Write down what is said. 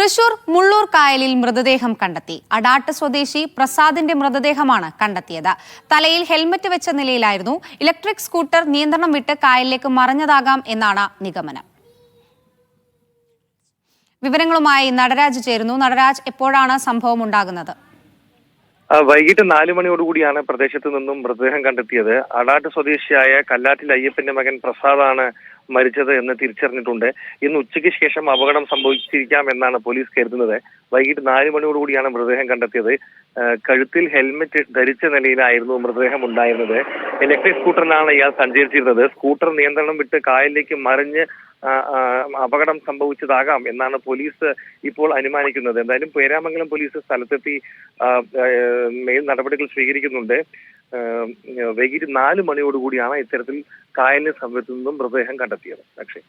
തൃശൂർ മുള്ളൂർ കായലിൽ മൃതദേഹം കണ്ടെത്തി. അടാട്ട് സ്വദേശി പ്രസാദിന്റെ മൃതദേഹമാണ് കണ്ടെത്തിയത്. തലയിൽ ഹെൽമറ്റ് വെച്ച നിലയിലായിരുന്നു. ഇലക്ട്രിക് സ്കൂട്ടർ നിയന്ത്രണം വിട്ട് കായലിലേക്ക് മറിഞ്ഞതാകാം എന്നാണ് നിഗമനം. വിവരങ്ങളുമായി നടരാജ് ചേരുന്നു. നടരാജ്, എപ്പോഴാണ് സംഭവം ഉണ്ടാകുന്നത്? വൈകിട്ട് 4 മണിയോടുകൂടിയാണ് പ്രദേശത്ത് നിന്നും മൃതദേഹം കണ്ടെത്തിയത്. അടാട്ട് സ്വദേശിയായ കല്ലാറ്റിൽ അയ്യപ്പന്റെ മകൻ പ്രസാദാണ് മരിച്ചത് എന്ന് തിരിച്ചറിഞ്ഞിട്ടുണ്ട്. ഇന്ന് ഉച്ചയ്ക്ക് ശേഷം അപകടം സംഭവിച്ചിരിക്കാം എന്നാണ് പോലീസ് കരുതുന്നത്. വൈകിട്ട് 4 മണിയോടുകൂടിയാണ് മൃതദേഹം കണ്ടെത്തിയത്. കഴുത്തിൽ ഹെൽമെറ്റ് ധരിച്ച നിലയിലായിരുന്നു മൃതദേഹം ഉണ്ടായിരുന്നത്. ഇലക്ട്രിക് സ്കൂട്ടറിലാണ് ഇയാൾ സഞ്ചരിച്ചിരുന്നത്. സ്കൂട്ടർ നിയന്ത്രണം വിട്ട് കായലിലേക്ക് മറിഞ്ഞ് അപകടം സംഭവിച്ചതാകാം എന്നാണ് പോലീസ് ഇപ്പോൾ അനുമാനിക്കുന്നത്. എന്തായാലും പേരാമംഗലം പോലീസ് സ്ഥലത്തെത്തി മേൽ നടപടികൾ സ്വീകരിക്കുന്നുണ്ട്. വൈകിട്ട് 4 മണിയോടുകൂടിയാണ് ഇത്തരത്തിൽ കായലിന് സമീപത്തു നിന്നും മൃതദേഹം കണ്ടെത്തിയത്. അക്ഷയ്.